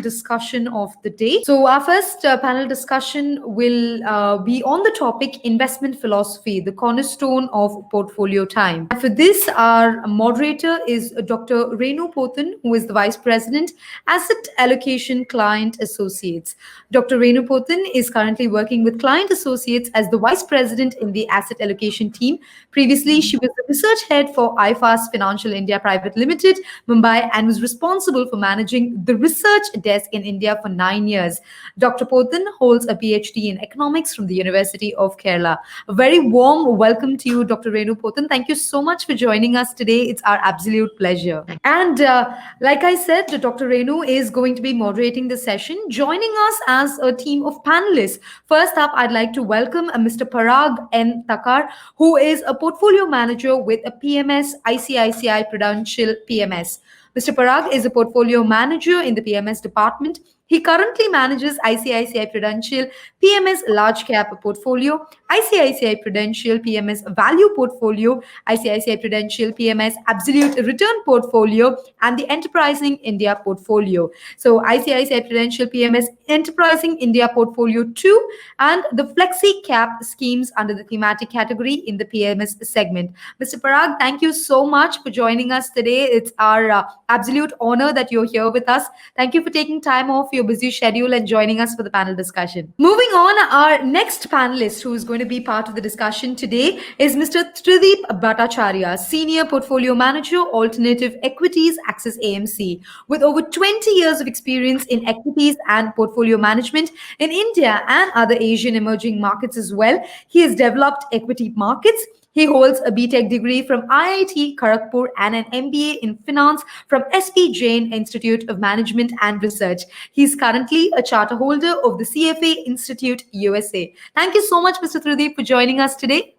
discussion of the day. So, our first panel discussion will be on the topic investment philosophy, the cornerstone of portfolio time. And for this, our moderator is Dr. Renu Pothan, who is the Vice President, Asset Allocation Client Associates. Dr. Renu Pothan is currently working with Client Associates as the Vice President in the Asset Allocation team. Previously, she was the research head for iFAST Financial India Private Limited, Mumbai, and was responsible for managing the research desk in India for 9 years. Dr. Pothan holds a PhD in economics from the University of Kerala. A very warm welcome to you, Dr. Renu Pothan. Thank you so much for joining us today. It's our absolute pleasure. And like I said, Dr. Renu is going to be moderating the session, joining us as a team of panelists. First up, I'd like to welcome Mr. Parag N. Takar, who is a portfolio manager with a PMS ICICI Prudential PMS. Mr. Parag is a portfolio manager in the PMS department. He currently manages ICICI Prudential PMS Large Cap Portfolio, ICICI Prudential PMS Value Portfolio, ICICI Prudential PMS Absolute Return Portfolio, and the Enterprising India Portfolio. So ICICI Prudential PMS Enterprising India Portfolio 2 and the Flexi Cap schemes under the thematic category in the PMS segment. Mr. Parag, thank you so much for joining us today. It's our absolute honor that you're here with us. Thank you for taking time off your busy schedule and joining us for the panel discussion. Moving on, our next panelist who is going to be part of the discussion today is Mr. Trideep Bhattacharya, Senior Portfolio Manager, Alternative Equities, Axis AMC. With over 20 years of experience in equities and portfolio management in India and other Asian emerging markets as well, he has developed equity markets. He holds a BTech degree from IIT Kharagpur and an MBA in finance from SP Jain Institute of Management and Research. He is currently a charter holder of the CFA Institute, USA. Thank you so much, Mr. Trideep, for joining us today.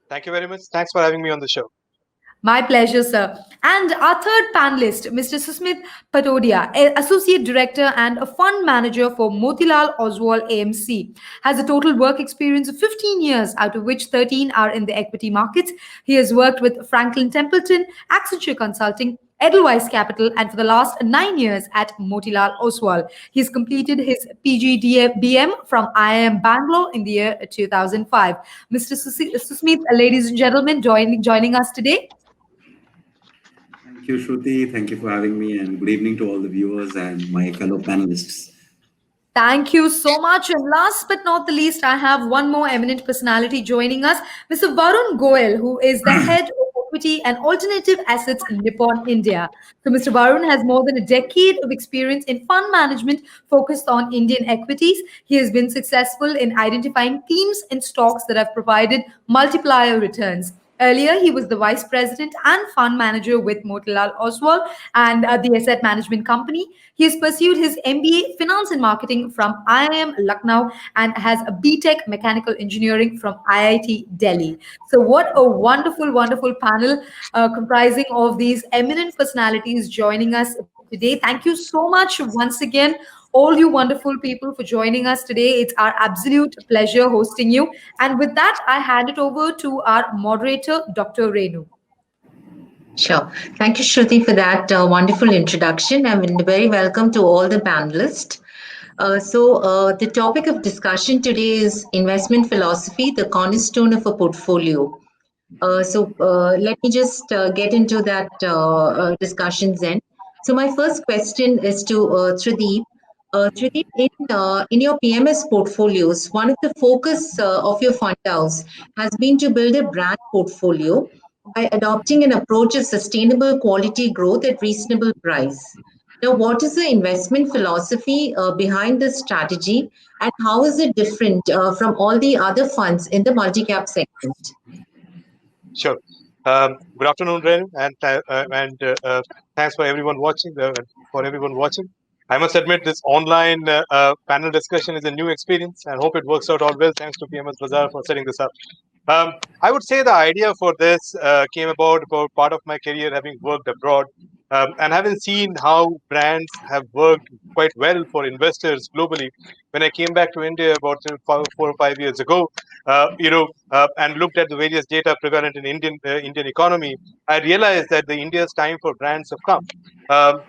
Thank you very much. Thanks for having me on the show. My pleasure, sir. And our third panelist, Mr. Susmit Patodia, Associate Director and a Fund Manager for Motilal Oswal AMC, has a total work experience of 15 years, out of which 13 are in the equity markets. He has worked with Franklin Templeton, Accenture Consulting, Edelweiss Capital, and for the last 9 years at Motilal Oswal. He's completed his PGDBM from IIM Bangalore in the year 2005. Mr. Susmit, ladies and gentlemen, joining us today. Thank you, Shruti. Thank you for having me, and good evening to all the viewers and my fellow panelists. Thank you so much. And last but not the least, I have one more eminent personality joining us, Mr. Varun Goel, who is the head of equity and alternative assets in Nippon India. So Mr. Varun has more than a decade of experience in fund management focused on Indian equities. He has been successful in identifying themes and stocks that have provided multiplier returns. Earlier, he was the vice president and fund manager with Motilal Oswal and the asset management company. He has pursued his MBA Finance and Marketing from IIM Lucknow and has a BTech Mechanical Engineering from IIT Delhi. So what a wonderful, wonderful panel comprising of these eminent personalities joining us today. Thank you so much once again, all you wonderful people, for joining us today. It's our absolute pleasure hosting you. And with that, I hand it over to our moderator, Dr. Renu. Sure. Thank you, Shruti, for that wonderful introduction. And very welcome to all the panelists. The topic of discussion today is investment philosophy, the cornerstone of a portfolio. Let me just get into that discussion then. So my first question is to Trideep. Trideep, in your PMS portfolios, one of the focus of your fund house has been to build a brand portfolio by adopting an approach of sustainable quality growth at reasonable price. Now, what is the investment philosophy behind this strategy, and how is it different from all the other funds in the multi-cap segment? Sure. Good afternoon, Renu, and thanks for everyone watching. I must admit, this online panel discussion is a new experience, and hope it works out all well. Thanks to PMS Bazaar for setting this up. I would say the idea for this came about part of my career having worked abroad and having seen how brands have worked quite well for investors globally. When I came back to India about 4 or 5 years ago, and looked at the various data prevalent in Indian economy, I realized that the India's time for brands have come.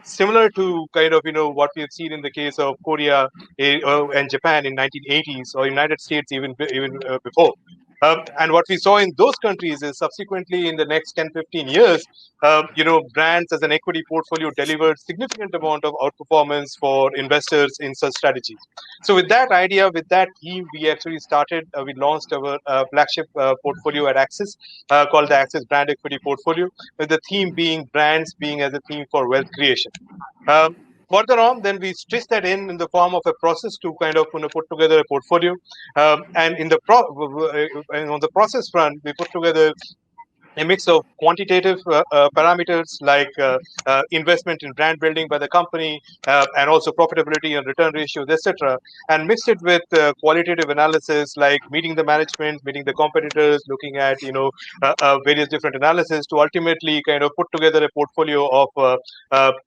Similar to kind of what we have seen in the case of Korea and Japan in 1980s, or United States even before. And what we saw in those countries is subsequently in the next 10, 15 years, brands as an equity portfolio delivered significant amount of outperformance for investors in such strategies. So with that idea, with that theme, we actually we launched our flagship portfolio at Axis called the Axis Brand Equity Portfolio, with the theme being brands being as a theme for wealth creation. Um, Further on, then we stitch that in the form of a process to kind of put together a portfolio. And and on the process front, we put together a mix of quantitative parameters like investment in brand building by the company and also profitability and return ratios, etc., and mixed it with qualitative analysis like meeting the management, meeting the competitors, looking at various different analysis to ultimately kind of put together a portfolio of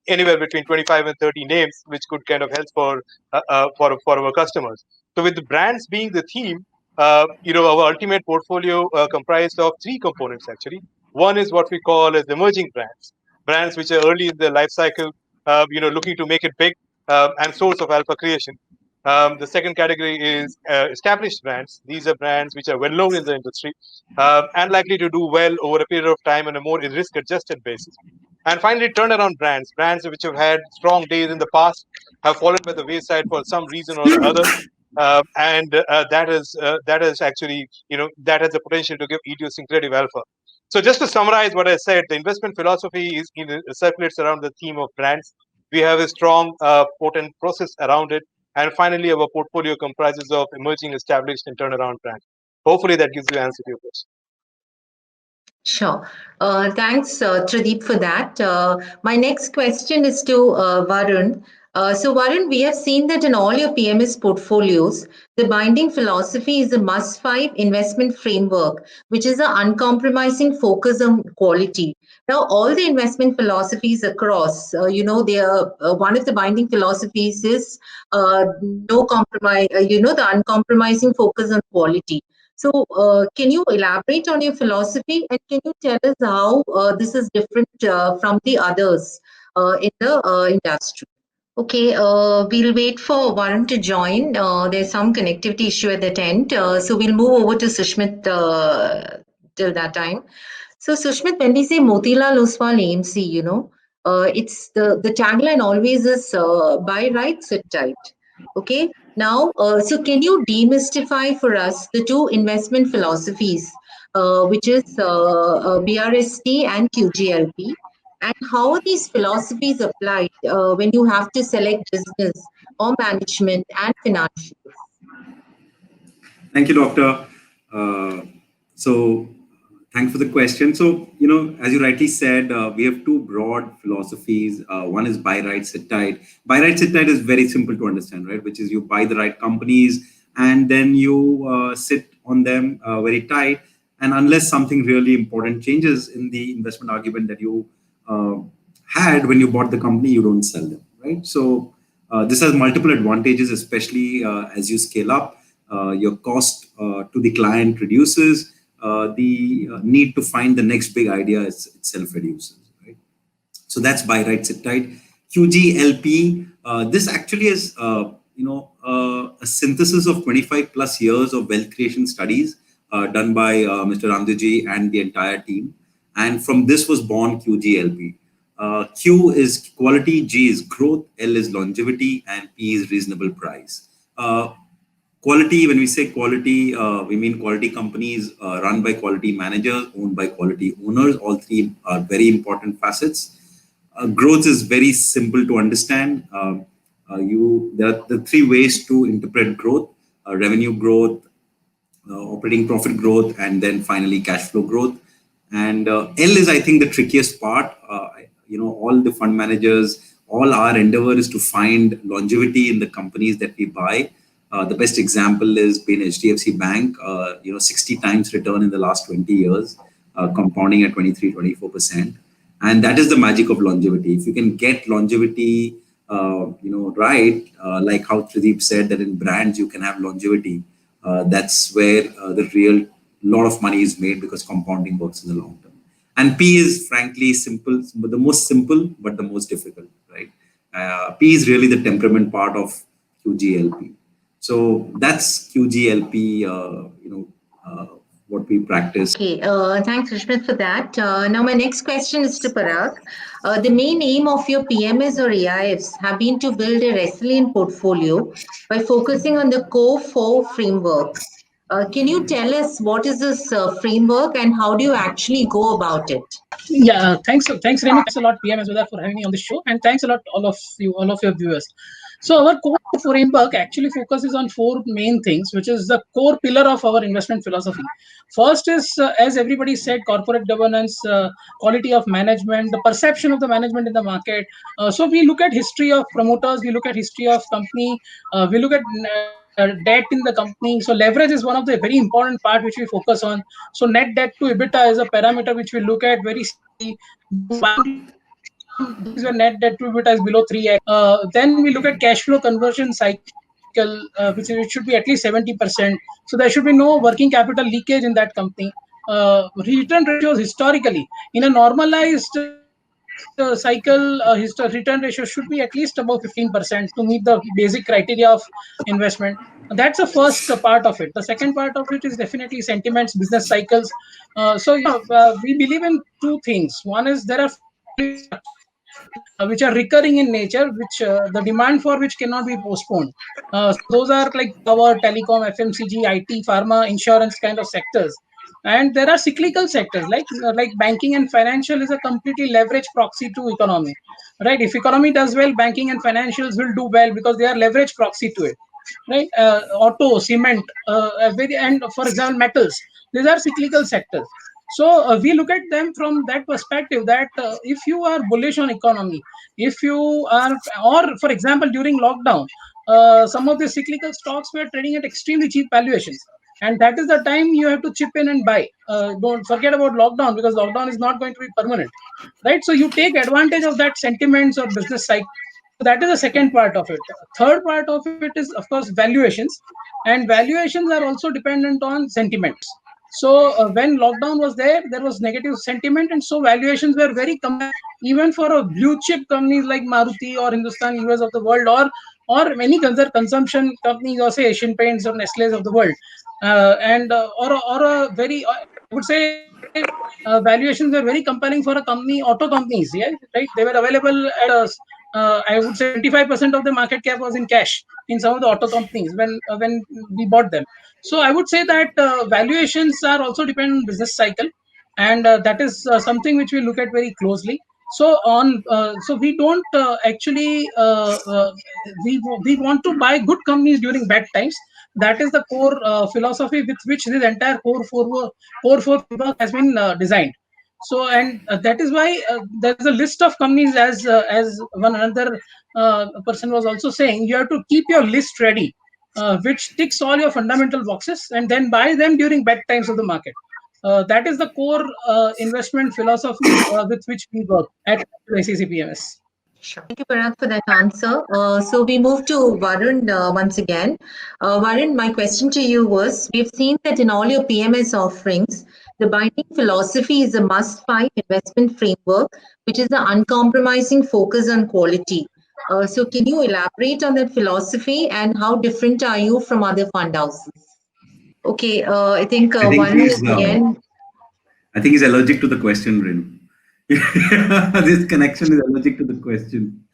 anywhere between 25 and 30 names, which could kind of help for our customers. So with the brands being the theme, our ultimate portfolio comprised of three components actually. One is what we call as emerging brands, brands which are early in their life cycle, looking to make it big and source of alpha creation. The second category is established brands. These are brands which are well known in the industry and likely to do well over a period of time on a more risk-adjusted basis. And finally, turnaround brands, brands which have had strong days in the past, have fallen by the wayside for some reason or the other, and that is actually that has the potential to give idiosyncratic alpha. So just to summarize what I said, the investment philosophy circulates around the theme of brands. We have a strong, potent process around it, and finally, our portfolio comprises of emerging, established, and turnaround brands. Hopefully, that gives you an answer to your question. Sure. Thanks, Tradeep, for that. My next question is to Varun. So, Varun, we have seen that in all your PMS portfolios, the binding philosophy is a must-five investment framework, which is an uncompromising focus on quality. Now, all the investment philosophies across, they are one of the binding philosophies is no compromise. The uncompromising focus on quality. So, can you elaborate on your philosophy and can you tell us how this is different from the others in the industry? Okay, we'll wait for Varun to join. There's some connectivity issue at that end. So, we'll move over to Sushmit till that time. So, Sushmit, when we say Motilal Oswal AMC, it's the tagline always is buy right, sit tight. Okay. Now, so can you demystify for us the two investment philosophies, which is BRST and QGLP, and how these philosophies apply when you have to select business or management and financials? Thank you, Doctor. So thanks for the question. So, as you rightly said, we have two broad philosophies. One is buy right, sit tight. Buy right, sit tight is very simple to understand, right? Which is you buy the right companies and then you sit on them very tight. And unless something really important changes in the investment argument that you had when you bought the company, you don't sell them, right? So this has multiple advantages, especially as you scale up. Your cost to the client reduces. The need to find the next big idea itself reduces, right? So that's buy right, sit tight. QGLP, this actually is a synthesis of 25 plus years of wealth creation studies done by Mr. Ramdevji and the entire team. And from this was born QGLP. Q is quality, G is growth, L is longevity, and P is reasonable price. Quality, when we say quality, we mean quality companies run by quality managers, owned by quality owners. All three are very important facets. Growth is very simple to understand. There are the three ways to interpret growth: revenue growth, operating profit growth, and then finally cash flow growth. And L is, I think, the trickiest part. All the fund managers, all our endeavor is to find longevity in the companies that we buy. The best example is been HDFC Bank, 60 times return in the last 20 years, compounding at 23-24%. And that is the magic of longevity. If you can get longevity, right, like how Pradeep said that in brands you can have longevity. That's where the real lot of money is made, because compounding works in the long term. And P is frankly simple, but the most simple, but the most difficult, right? P is really the temperament part of QGLP. So that's QGLP, what we practice. Okay, thanks, Rishmit, for that. Now, my next question is to Parag. The main aim of your PMS or AIFs have been to build a resilient portfolio by focusing on the core 4 framework. Can you tell us what is this framework and how do you actually go about it? Yeah, thanks, Renu. Thanks a lot, PM as well, for having me on the show, and thanks a lot all of your viewers. So our core framework actually focuses on 4 main things, which is the core pillar of our investment philosophy. First is, as everybody said, corporate governance, quality of management, the perception of the management in the market. So we look at history of promoters, we look at history of company, we look at debt in the company. So leverage is one of the very important part which we focus on. So net debt to EBITDA is a parameter which we look at very seriously. This is where net debt to EBITDA is below 3x. Then we look at cash flow conversion cycle, which should be at least 70%. So there should be no working capital leakage in that company. Return ratios historically in a normalized cycle, return ratio should be at least above 15% to meet the basic criteria of investment. That's the first part of it. The second part of it is definitely sentiments, business cycles. We believe in 2 things. One is there are which are recurring in nature, which the demand for which cannot be postponed. Those are like power, telecom, FMCG, IT, pharma, insurance kind of sectors. And there are cyclical sectors like banking and financial is a completely leveraged proxy to economy, right? If economy does well, banking and financials will do well because they are leveraged proxy to it, right? Auto, cement, and for example, metals. These are cyclical sectors. So we look at them from that perspective that if you are bullish on economy, if you are, or for example, during lockdown, some of the cyclical stocks were trading at extremely cheap valuations. And that is the time you have to chip in and buy. Don't forget about lockdown, because lockdown is not going to be permanent, right? So you take advantage of that sentiments or business cycle. That is the second part of it. Third part of it is, of course, valuations. And valuations are also dependent on sentiments. So when lockdown was there was negative sentiment, and so valuations were very even for a blue chip companies like Maruti or Hindustan US of the world, or many other consumption companies, or say Asian Paints or Nestle's of the world, or a very, I would say, valuations were very compelling for a company, auto companies. Yeah, right. They were available at I would say 25% of the market cap was in cash in some of the auto companies when we bought them. So I would say that valuations are also dependent on business cycle, and that is something which we look at very closely. So we don't actually we want to buy good companies during bad times. That is the core philosophy with which this entire core four framework has been designed. So, and that is why there's a list of companies, as one another person was also saying. You have to keep your list ready, which ticks all your fundamental boxes, and then buy them during bad times of the market. That is the core investment philosophy with which we work at ICICI PMS. Sure. Thank you, Parag, for that answer. So we move to Varun once again. Varun, my question to you was, we've seen that in all your PMS offerings, the binding philosophy is a must-buy investment framework, which is the uncompromising focus on quality. So can you elaborate on that philosophy and how different are you from other fund houses? Okay, I think Varun is again. I think he's allergic to the question, Renu. This connection is allergic to the question.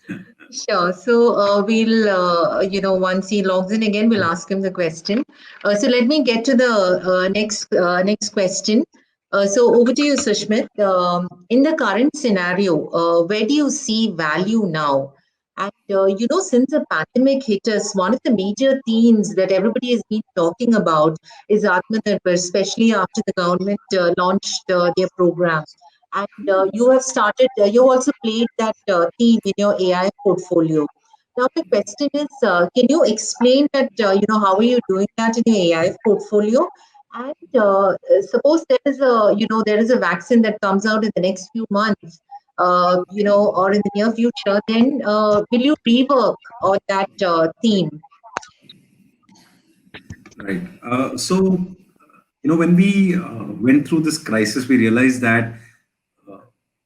Sure. So we'll, once he logs in again, we'll ask him the question. So let me get to the next question. So over to you, Sushmit. In the current scenario, where do you see value now? And since the pandemic hit us, one of the major themes that everybody has been talking about is Atmanirbhar, especially after the government launched their program. And you have started, you also played that theme in your AI portfolio. Now the question is, can you explain that, how are you doing that in your AIF portfolio? And suppose there is a vaccine that comes out in the next few months, or in the near future, then will you rework on that theme? Right. When we went through this crisis, we realized that,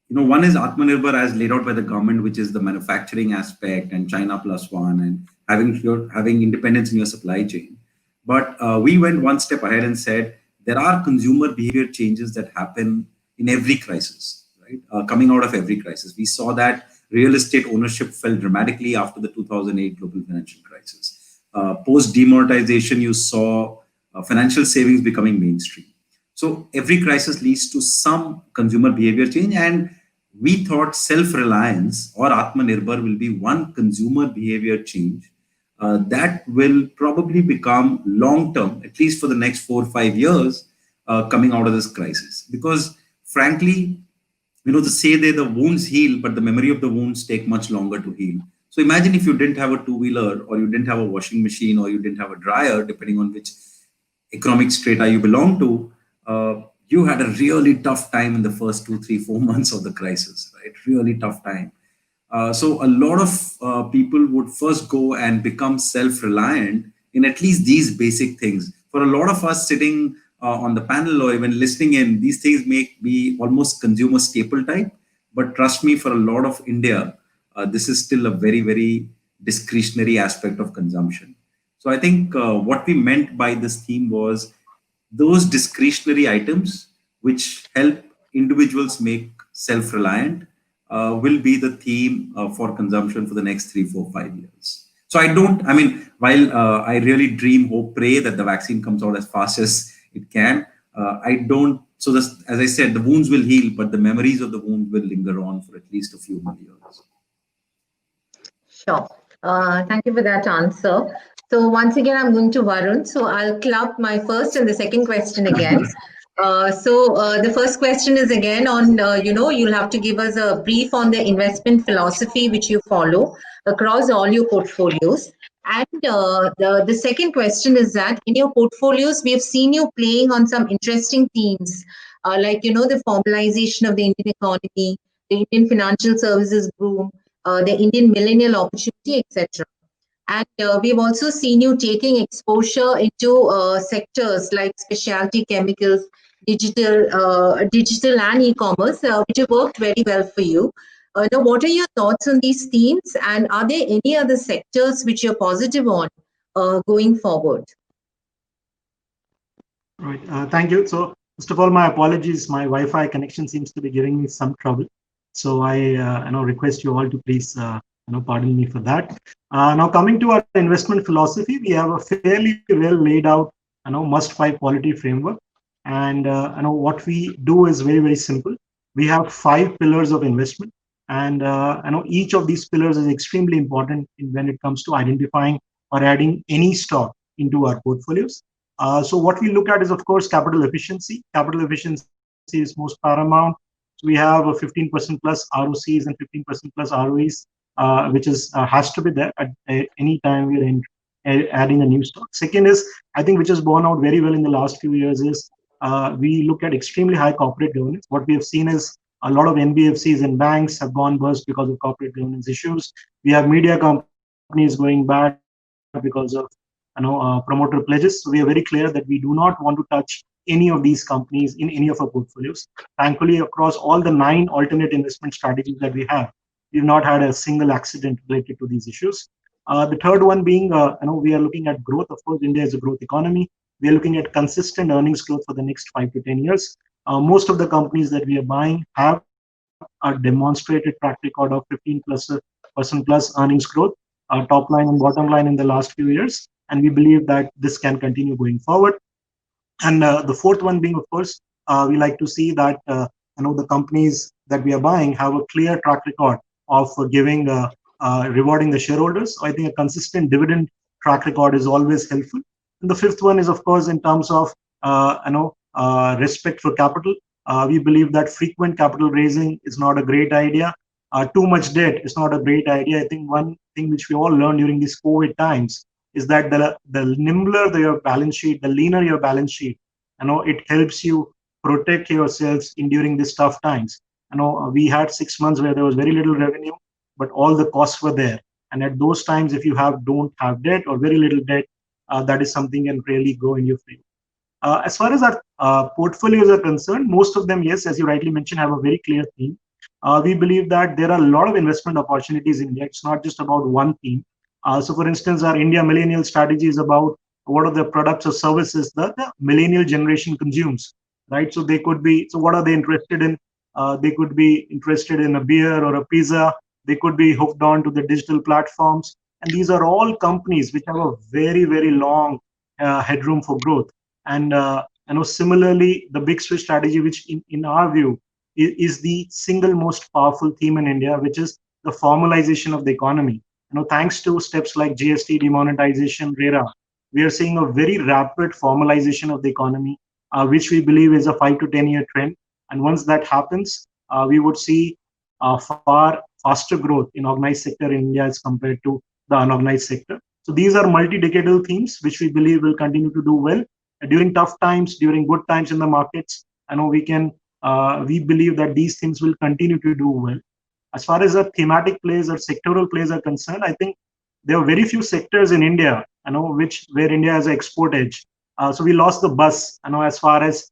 one is Atmanirbhar as laid out by the government, which is the manufacturing aspect and China plus one and having independence in your supply chain. But we went one step ahead and said there are consumer behavior changes that happen in every crisis, right? Coming out of every crisis. We saw that real estate ownership fell dramatically after the 2008 global financial crisis. Post demonetization, you saw financial savings becoming mainstream. So every crisis leads to some consumer behavior change, and we thought self-reliance or Atmanirbhar will be one consumer behavior change that will probably become long-term, at least for the next 4 or 5 years, coming out of this crisis. Because frankly, to say the wounds heal, but the memory of the wounds take much longer to heal. So imagine if you didn't have a two-wheeler, or you didn't have a washing machine, or you didn't have a dryer, depending on which economic strata you belong to, you had a really tough time in the first 2, 3, 4 months of the crisis, right? Really tough time. So a lot of people would first go and become self-reliant in at least these basic things. For a lot of us sitting on the panel or even listening in, these things may be almost consumer staple type. But trust me, for a lot of India, this is still a very, very discretionary aspect of consumption. So I think what we meant by this theme was those discretionary items which help individuals make self-reliant will be the theme for consumption for the next 3, 4, 5 years. So while I really dream, hope, pray that the vaccine comes out as fast as it can, as I said, the wounds will heal, but the memories of the wound will linger on for at least a few more years. Sure. Thank you for that answer. So once again, I'm going to Varun. So I'll club my first and the second question again. The first question is again on, you'll have to give us a brief on the investment philosophy which you follow across all your portfolios. And the second question is that in your portfolios, we have seen you playing on some interesting themes, the formalization of the Indian economy, the Indian financial services boom, the Indian millennial opportunity, etc. And we've also seen you taking exposure into sectors like specialty chemicals, digital and e-commerce, which have worked very well for you. Now, what are your thoughts on these themes, and are there any other sectors which you're positive on going forward? Right. Thank you. So, first of all, my apologies. My Wi-Fi connection seems to be giving me some trouble. So I request you all to please pardon me for that. Now coming to our investment philosophy, we have a fairly well laid out must-buy quality framework, and what we do is very, very simple. We have 5 pillars of investment, and each of these pillars is extremely important when it comes to identifying or adding any stock into our portfolios. So what we look at is, of course, capital efficiency. Capital efficiency is most paramount. So we have a 15% plus ROCs and 15% plus ROEs, which has to be there at any time we're adding a new stock. Second is, I think, which has borne out very well in the last few years, is we look at extremely high corporate governance. What we have seen is a lot of NBFCs and banks have gone bust because of corporate governance issues. We have media companies going bad because of promoter pledges. So we are very clear that we do not want to touch any of these companies in any of our portfolios. Thankfully, across all the 9 alternate investment strategies that we have, we've not had a single accident related to these issues. The third one being, we are looking at growth. Of course, India is a growth economy. We are looking at consistent earnings growth for the next 5 to 10 years. Most of the companies that we are buying have a demonstrated track record of 15% plus earnings growth, top line and bottom line in the last few years. And we believe that this can continue going forward. And the fourth one being, of course, we like to see that the companies that we are buying have a clear track record of giving rewarding the shareholders. So I think a consistent dividend track record is always helpful. And the fifth one is, of course, in terms of respect for capital. We believe that frequent capital raising is not a great idea. Too much debt is not a great idea. I think one thing which we all learned during these COVID times is that the nimbler your balance sheet, the leaner your balance sheet, it helps you protect yourselves in during these tough times. We had 6 months where there was very little revenue, but all the costs were there. And at those times, if you don't have debt or very little debt, that is something can really go in your favor. As far as our portfolios are concerned, most of them, yes, as you rightly mentioned, have a very clear theme. We believe that there are a lot of investment opportunities in India. It's not just about one theme. So, for instance, our India Millennial Strategy is about what are the products or services that the millennial generation consumes, right? So they could be, so what are they interested in? They could be interested in a beer or a pizza. They could be hooked on to the digital platforms. And these are all companies which have a very, very long headroom for growth. And similarly, the Big Switch strategy, which in our view is the single most powerful theme in India, which is the formalization of the economy. Thanks to steps like GST, demonetization, RERA, we are seeing a very rapid formalization of the economy, which we believe is a 5 to 10 year trend. And once that happens, we would see far faster growth in organized sector in India as compared to the unorganized sector. So these are multi-decadal themes, which we believe will continue to do well during tough times, during good times in the markets. We believe that these things will continue to do well. As far as the thematic plays or sectoral plays are concerned, I think there are very few sectors in India, where India has an export edge. So we lost the bus, as far as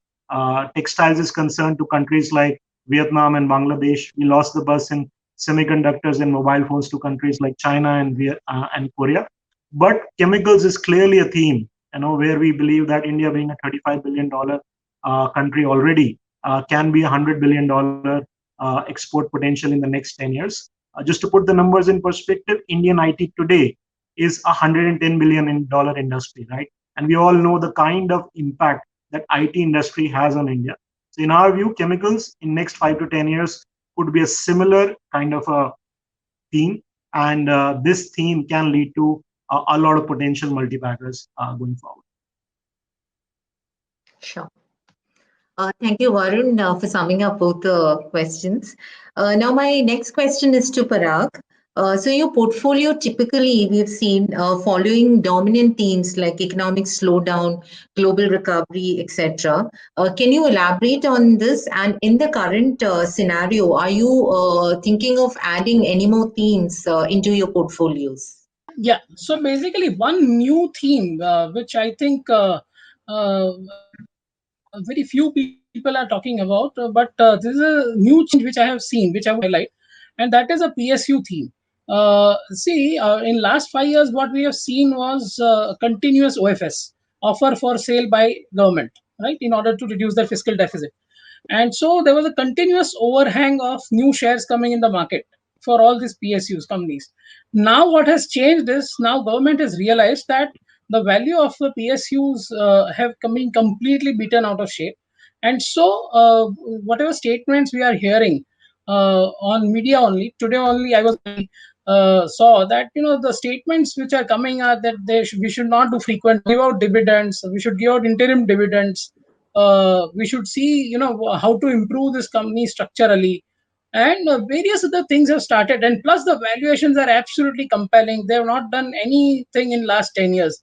textiles is concerned to countries like Vietnam and Bangladesh. We lost the bus in semiconductors and mobile phones to countries like China and Korea. But chemicals is clearly a theme, where we believe that India, being a $35 billion country already, can be $100 billion export potential in the next 10 years. Just to put the numbers in perspective, Indian IT today is a $110 billion industry, right? And we all know the kind of impact that IT industry has on India. So in our view, chemicals in next 5 to 10 years could be a similar kind of a theme. And this theme can lead to a lot of potential multi-baggers going forward. Sure. Thank you, Varun, for summing up both the questions. Now, my next question is to Parag. So your portfolio typically we've seen following dominant themes like economic slowdown, global recovery, etc. Can you elaborate on this? And in the current scenario, are you thinking of adding any more themes into your portfolios? Yeah. So basically, one new theme which I think very few people are talking about, but this is a new change which I have seen, which I would highlight, and that is a PSU theme. In last 5 years, what we have seen was continuous OFS, offer for sale by government, right, in order to reduce the fiscal deficit. And so there was a continuous overhang of new shares coming in the market for all these PSUs companies. Now what has changed is now government has realized that the value of the PSUs have been completely beaten out of shape. And so whatever statements we are hearing on media only, today only I was saw that the statements which are coming are that we should not do frequent, give out dividends, we should give out interim dividends, we should see how to improve this company structurally, and various other things have started. And plus the valuations are absolutely compelling. They have not done anything in last 10 years.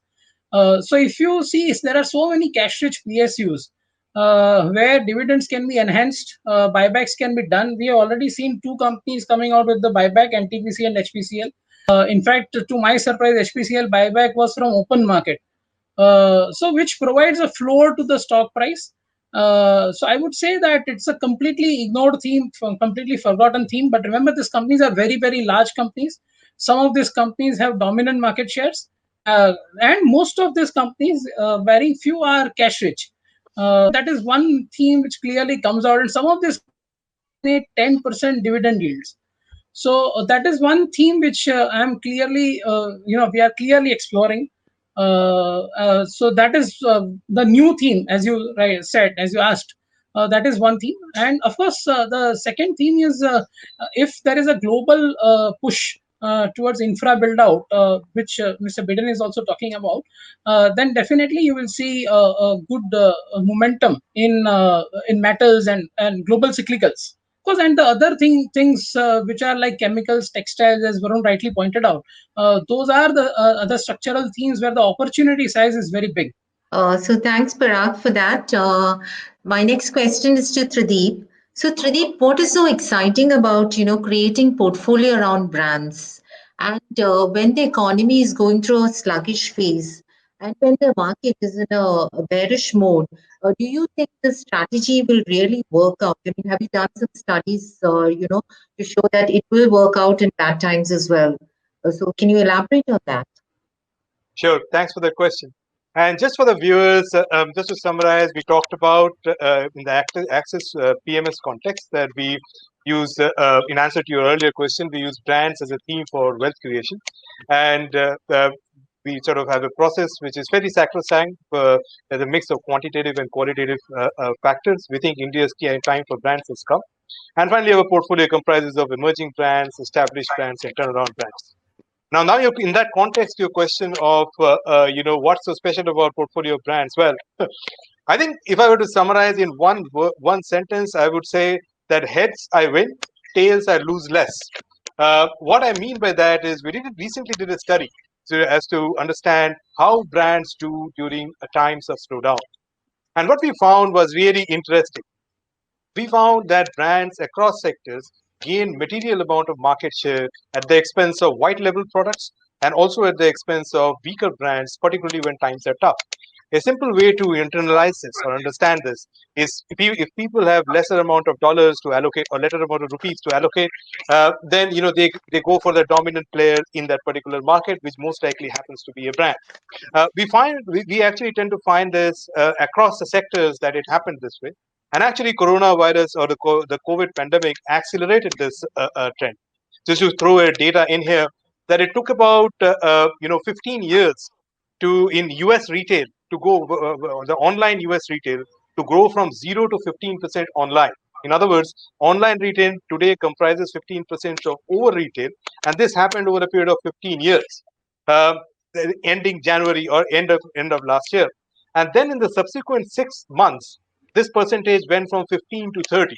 So if you see, there are so many cash rich PSUs where dividends can be enhanced, buybacks can be done. We have already seen two companies coming out with the buyback, NTPC and HPCL. In fact, to my surprise, HPCL buyback was from open market, so which provides a floor to the stock price. So I would say that it's a completely ignored theme, completely forgotten theme. But remember, these companies are very, very large companies. Some of these companies have dominant market shares, and most of these companies, very few are cash rich. That is one theme which clearly comes out, and some of these 10% dividend yields. So that is one theme which I'm clearly, we are clearly exploring. So that is the new theme, as you said, as you asked. That is one theme, and of course, the second theme is if there is a global push towards infra build out, which Mr. Biden is also talking about, then definitely you will see a good momentum in metals and global cyclicals. course, and the other things which are like chemicals, textiles, as Varun rightly pointed out, those are the other structural themes where the opportunity size is very big. So thanks, Parag, for that. My next question is to Tradeep. So Tradeep, what is so exciting about creating portfolio around brands? And when the economy is going through a sluggish phase, and when the market is in a bearish mode, do you think the strategy will really work out? I mean, have you done some studies, to show that it will work out in bad times as well? So can you elaborate on that? Sure. Thanks for the question. And just for the viewers, just to summarize, we talked about in the Access PMS context that we use, in answer to your earlier question, we use brands as a theme for wealth creation. And we sort of have a process which is very sacrosanct. There's a mix of quantitative and qualitative factors. We think India's time for brands has come. And finally, our portfolio comprises of emerging brands, established brands, and turnaround brands. Now, you in that context, your question of what's so special about portfolio brands? Well, I think if I were to summarize in one sentence, I would say that heads I win, tails I lose less. What I mean by that is we recently did a study as to understand how brands do during times of slowdown, and what we found was really interesting. We found that brands across sectors gain material amount of market share at the expense of white label products and also at the expense of weaker brands, particularly when times are tough. A simple way to internalize this or understand this is if people have lesser amount of dollars to allocate or lesser amount of rupees to allocate, then they go for the dominant player in that particular market, which most likely happens to be a brand. We actually tend to find this across the sectors that it happened this way. And actually, coronavirus or the COVID pandemic accelerated this trend. Just to throw a data in here, that it took about 15 years in US retail to go the online US retail to grow from 0 to 15% online. In other words, online retail today comprises 15% of over retail, and this happened over a period of 15 years, ending January or end of last year. And then in the subsequent 6 months, this percentage went from 15 to 30.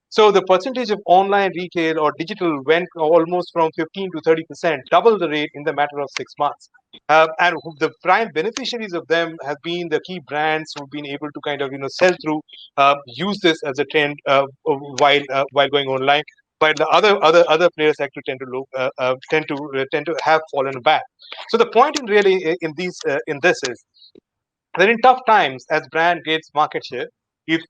So the percentage of online retail or digital went almost from 15 to 30%, double the rate in the matter of 6 months. And the prime beneficiaries of them have been the key brands who've been able to kind of sell through, use this as a trend while going online. But the other players actually tend to have fallen back. So the point in this is that in tough times, as brand gains market share, if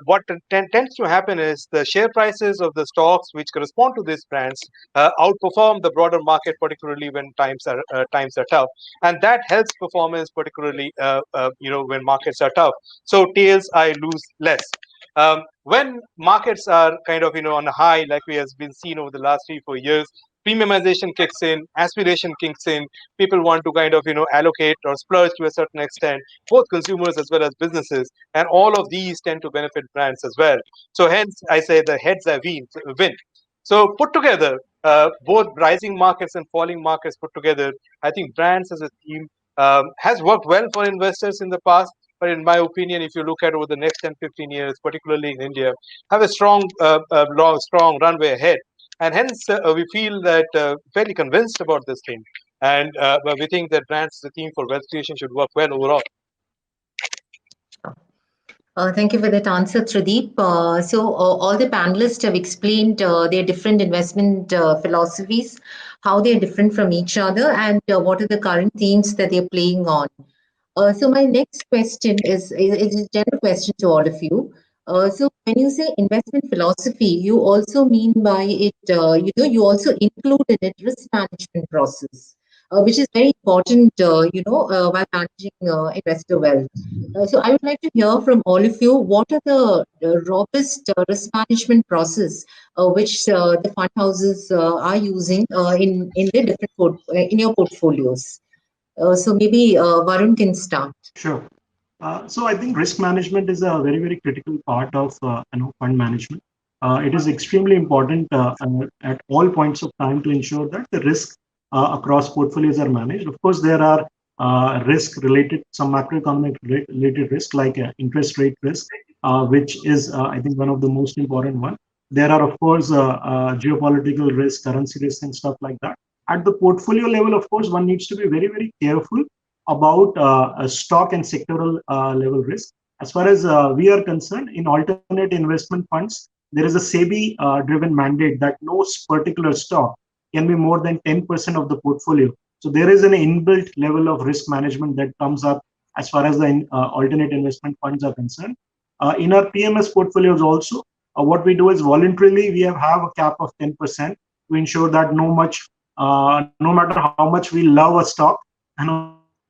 what tends to happen is the share prices of the stocks which correspond to these brands outperform the broader market, particularly when times are tough, and that helps performance, particularly when markets are tough. So tails I lose less. When markets are kind of on a high, like we has been seen over the last 3-4 years, premiumization kicks in, aspiration kicks in. People want to kind of allocate or splurge to a certain extent, both consumers as well as businesses, and all of these tend to benefit brands as well. So hence, I say the heads I win. So put together, both rising markets and falling markets put together, I think brands as a theme has worked well for investors in the past. But in my opinion, if you look at over the next 10-15 years, particularly in India, have a strong runway ahead. And hence, we feel that fairly convinced about this thing. And we think that brands, the theme for wealth creation, should work well overall. Thank you for that answer, Tradeep. So all the panelists have explained their different investment philosophies, how they are different from each other, and what are the current themes that they're playing on. So my next question is a general question to all of you. So when you say investment philosophy, you also mean by it, you also include in it risk management process, which is very important, while managing investor wealth. So I would like to hear from all of you, what are the robust risk management process which the fund houses are using in their different in your portfolios? So maybe Varun can start. Sure. So I think risk management is a very, very critical part of fund management. It is extremely important at all points of time to ensure that the risk across portfolios are managed. Of course, there are risk related, some macroeconomic related risk like interest rate risk, which is I think one of the most important one. There are, of course, geopolitical risk, currency risk, and stuff like that. At the portfolio level, of course, one needs to be very, very careful about a stock and sectoral level risk. As far as we are concerned, in alternate investment funds, there is a SEBI-driven mandate that no particular stock can be more than 10% of the portfolio. So there is an inbuilt level of risk management that comes up as far as the alternate investment funds are concerned. In our PMS portfolios also, what we do is voluntarily we have a cap of 10% to ensure that no matter how much we love a stock,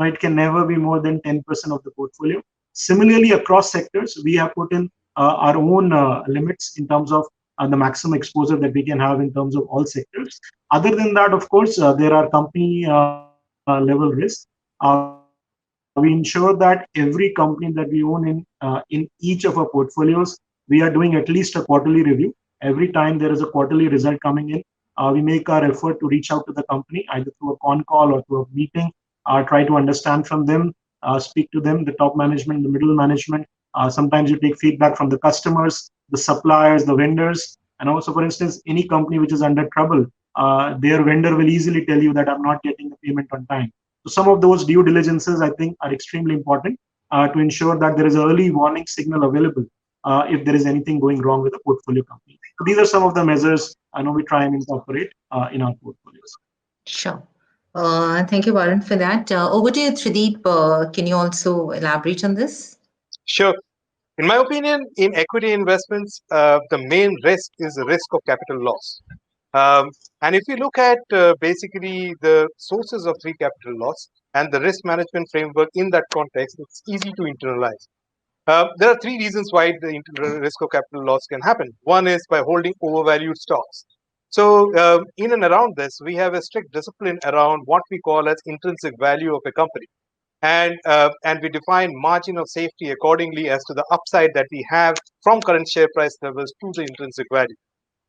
it can never be more than 10% of the portfolio. Similarly, across sectors, we have put in our own limits in terms of the maximum exposure that we can have in terms of all sectors. Other than that, of course, there are company level risks. We ensure that every company that we own in each of our portfolios, we are doing at least a quarterly review. Every time there is a quarterly result coming in, we make our effort to reach out to the company either through a con call or through a meeting, try to understand from them, speak to them, the top management, the middle management. Sometimes you take feedback from the customers, the suppliers, the vendors, and also, for instance, any company which is under trouble, their vendor will easily tell you that I'm not getting the payment on time. So some of those due diligences, I think, are extremely important to ensure that there is an early warning signal available if there is anything going wrong with the portfolio company. So these are some of the measures I know we try and incorporate in our portfolios. Sure. Thank you, Varun, for that. Over to you, Trideep. Can you also elaborate on this? Sure. In my opinion, in equity investments, the main risk is the risk of capital loss. And if you look at basically the sources of free capital loss and the risk management framework in that context, it's easy to internalize. There are three reasons why the risk of capital loss can happen. One is by holding overvalued stocks. So in and around this, we have a strict discipline around what we call as intrinsic value of a company. And we define margin of safety accordingly as to the upside that we have from current share price levels to the intrinsic value.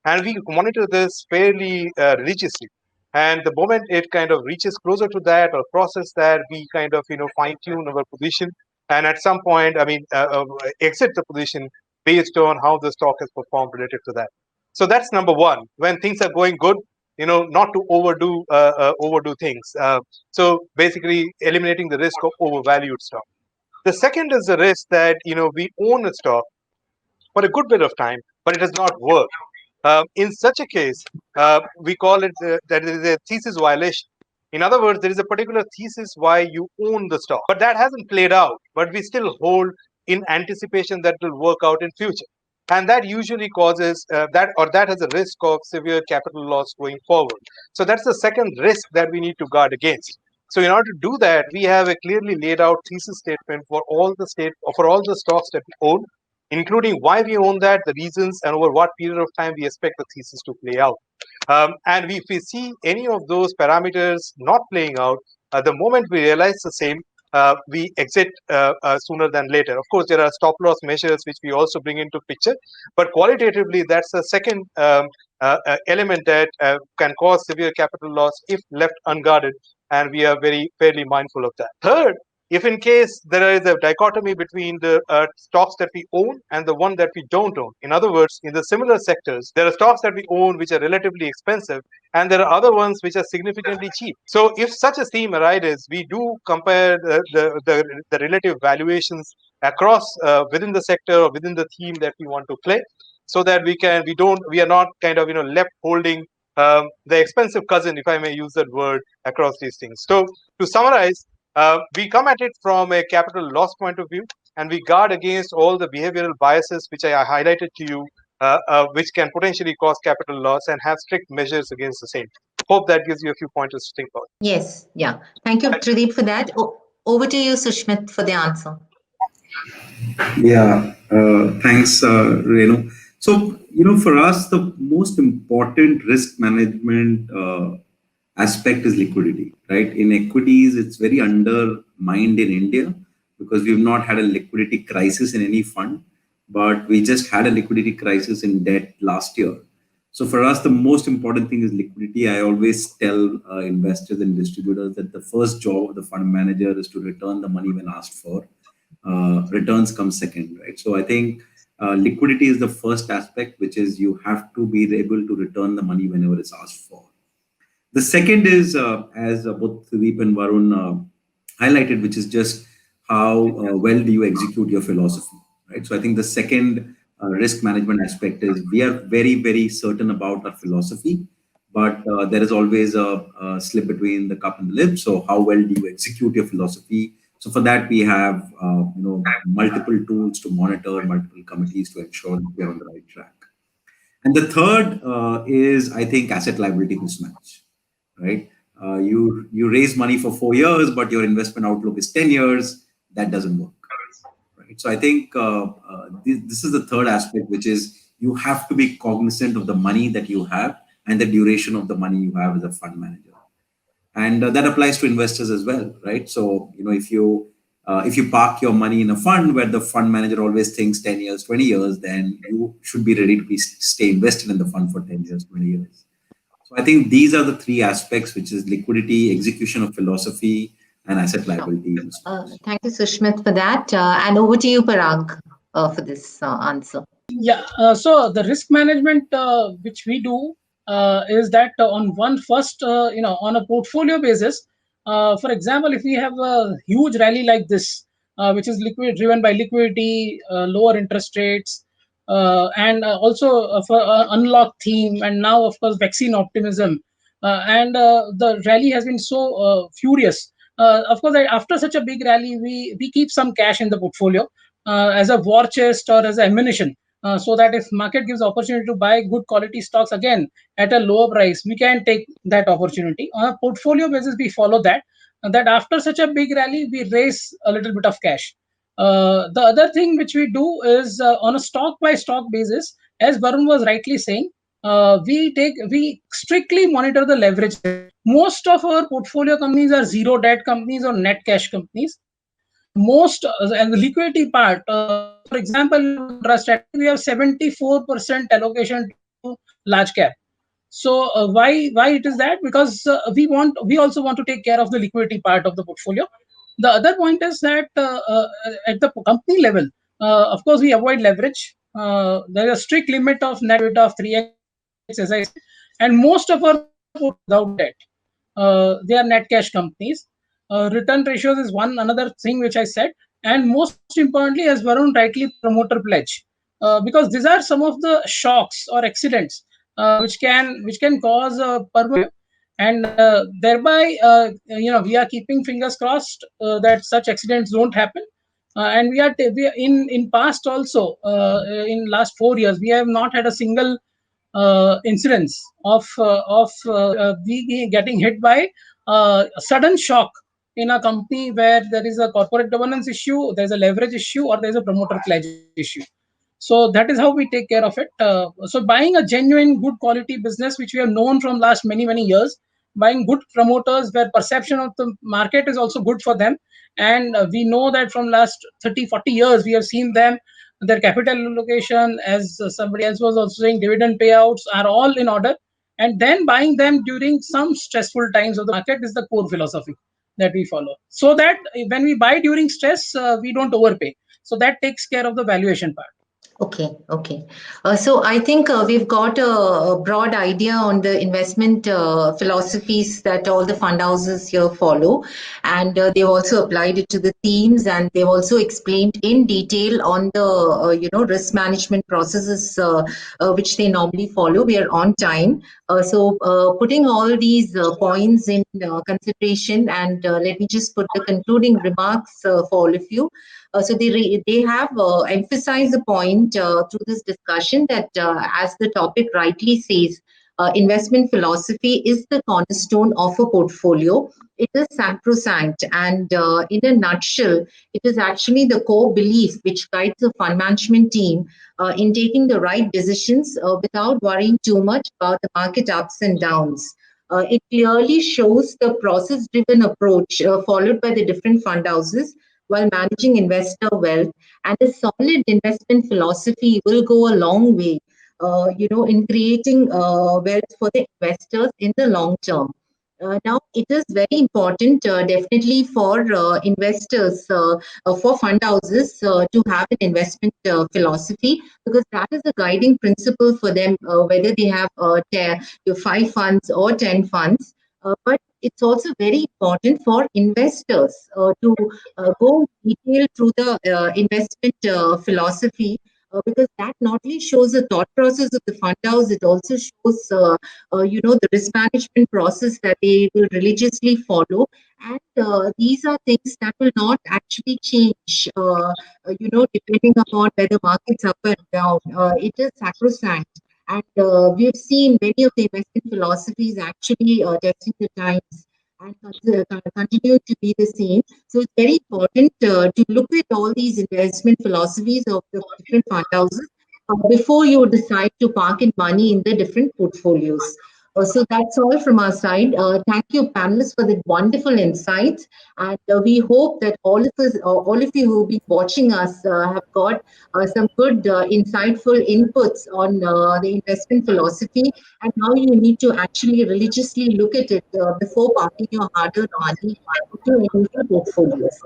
And we monitor this fairly religiously. And the moment it kind of reaches closer to that or crosses that, we kind of fine tune our position. And at some point, exit the position based on how the stock has performed relative to that. So that's number one. When things are going good, not to overdo things. So basically, eliminating the risk of overvalued stock. The second is the risk that we own a stock for a good bit of time, but it does not work. In such a case, we call it that there is a thesis violation. In other words, there is a particular thesis why you own the stock, but that hasn't played out, but we still hold in anticipation that will work out in future. And that usually causes that has a risk of severe capital loss going forward. So that's the second risk that we need to guard against. So in order to do that, we have a clearly laid out thesis statement for all the stocks that we own, including why we own that, the reasons, and over what period of time we expect the thesis to play out. And if we see any of those parameters not playing out, the moment we realize the same, we exit sooner than later. Of course, there are stop loss measures which we also bring into picture, but qualitatively, that's the second element that can cause severe capital loss if left unguarded, and we are fairly mindful of that. Third, if in case there is a dichotomy between the stocks that we own and the one that we don't own. In other words, in the similar sectors, there are stocks that we own which are relatively expensive, and there are other ones which are significantly cheap. So if such a theme arises, we do compare the relative valuations across within the sector or within the theme that we want to play, so that we are not kind of left holding the expensive cousin, if I may use that word, across these things. So to summarize, we come at it from a capital loss point of view, and we guard against all the behavioral biases which I highlighted to you, which can potentially cause capital loss, and have strict measures against the same. Hope that gives you a few pointers to think about. Yes, yeah. Thank you, Trideep, for that. Over to you, Sushmit, for the answer. Yeah, thanks, Renu. So, for us, the most important risk management aspect is liquidity, right? In equities, it's very undermined in India because we've not had a liquidity crisis in any fund, but we just had a liquidity crisis in debt last year. So for us, the most important thing is liquidity. I always tell investors and distributors that the first job of the fund manager is to return the money when asked for. Returns come second, right? So I think liquidity is the first aspect, which is you have to be able to return the money whenever it's asked for. The second is, as both Sudeep and Varun highlighted, which is just how well do you execute your philosophy, right? So I think the second risk management aspect is we are very, very certain about our philosophy, but there is always a slip between the cup and the lip. So how well do you execute your philosophy? So for that, we have multiple tools to monitor, multiple committees to ensure that we are on the right track. And the third is, I think, asset liability mismatch, right? You raise money for 4 years, but your investment outlook is 10 years. That doesn't work, right? So I think this is the third aspect, which is you have to be cognizant of the money that you have and the duration of the money you have as a fund manager. And that applies to investors as well, right? So, if you park your money in a fund where the fund manager always thinks 10 years, 20 years, then you should be ready to stay invested in the fund for 10 years, 20 years. So I think these are the three aspects, which is liquidity, execution of philosophy, and asset liability. Thank you, Sushmit, for that. And over to you, Parag, for this answer. Yeah, so the risk management which we do is that on on a portfolio basis, for example, if we have a huge rally like this, which is driven by liquidity, lower interest rates, and also for unlock theme, and now of course vaccine optimism, and the rally has been so furious. Of course, after such a big rally, we keep some cash in the portfolio as a war chest or as ammunition. So that if market gives opportunity to buy good quality stocks again at a lower price, we can take that opportunity. On a portfolio basis, we follow that. And that after such a big rally, we raise a little bit of cash. The other thing which we do is on a stock by stock basis, as Varun was rightly saying, we strictly monitor the leverage. Most of our portfolio companies are zero debt companies or net cash companies. Most and the liquidity part, for example, trust strategy, we have 74% allocation to large cap. So why it is that? Because we also want to take care of the liquidity part of the portfolio. The other point is that at the company level, of course, we avoid leverage. There is a strict limit of net debt of 3x, as I said, and most of our without debt. They are net cash companies. Return ratios is another thing which I said, and most importantly, as Varun rightly, promoter pledge, because these are some of the shocks or accidents which can cause a permanent, and thereby we are keeping fingers crossed that such accidents don't happen. And we are in past also in last 4 years we have not had a single incidence of we getting hit by a sudden shock in a company where there is a corporate governance issue, there's a leverage issue, or there's a promoter pledge issue. So that is how we take care of it. So buying a genuine, good quality business, which we have known from last many years, buying good promoters where perception of the market is also good for them. And we know that from last 30-40 years, we have seen them, their capital allocation, as somebody else was also saying, dividend payouts are all in order. And then buying them during some stressful times of the market is the core philosophy that we follow. So that when we buy during stress, we don't overpay. So that takes care of the valuation part. Okay. So I think we've got a broad idea on the investment philosophies that all the fund houses here follow, and they've also applied it to the themes, and they've also explained in detail on the risk management processes which they normally follow. We are on time, so putting all these points in consideration, and let me just put the concluding remarks for all of you. So they have emphasized the point through this discussion that as the topic rightly says, investment philosophy is the cornerstone of a portfolio. It is sacrosanct, and in a nutshell, it is actually the core belief which guides the fund management team in taking the right decisions without worrying too much about the market ups and downs. It clearly shows the process-driven approach followed by the different fund houses while managing investor wealth, and a solid investment philosophy will go a long way, in creating wealth for the investors in the long term. Now, it is very important, definitely for investors, for fund houses, to have an investment philosophy, because that is a guiding principle for them, whether they have 5 funds or 10 funds. But it's also very important for investors to go detail through the investment philosophy, because that not only shows the thought process of the fund house, it also shows the risk management process that they will religiously follow. And these are things that will not actually change, depending upon whether markets up and down. It is sacrosanct. And we've seen many of the investment philosophies actually testing the times and continue to be the same. So it's very important to look at all these investment philosophies of the different fund houses before you decide to park in money in the different portfolios. So that's all from our side. Thank you, panelists, for the wonderful insights. And we hope that all of us, all of you who've been watching us, have got some good, insightful inputs on the investment philosophy and how you need to actually religiously look at it before parking your hard-earned money into any portfolios.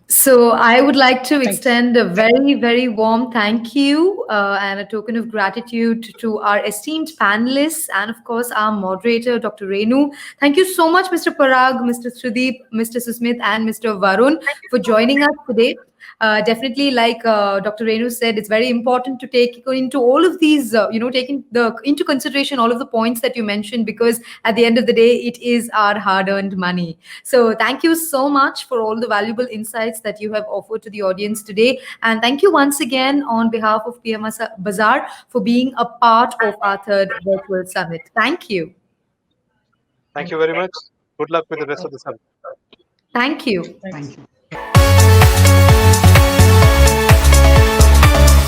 So I would like to Thanks. extend a very, very warm thank you and a token of gratitude to our esteemed panelists and, of course, our moderator, Dr. Renu. Thank you so much, Mr. Parag, Mr. Sudeep, Mr. Susmit, and Mr. Varun for joining us today. Definitely, like Dr. Renu said, it's very important to take into all of these, into consideration all of the points that you mentioned, because at the end of the day, it is our hard-earned money. So thank you so much for all the valuable insights that you have offered to the audience today. And thank you once again on behalf of PMS Bazaar for being a part of our third virtual summit. Thank you. Thank you very much. Good luck with the rest of the summit. Thank you. Thanks. Thank you.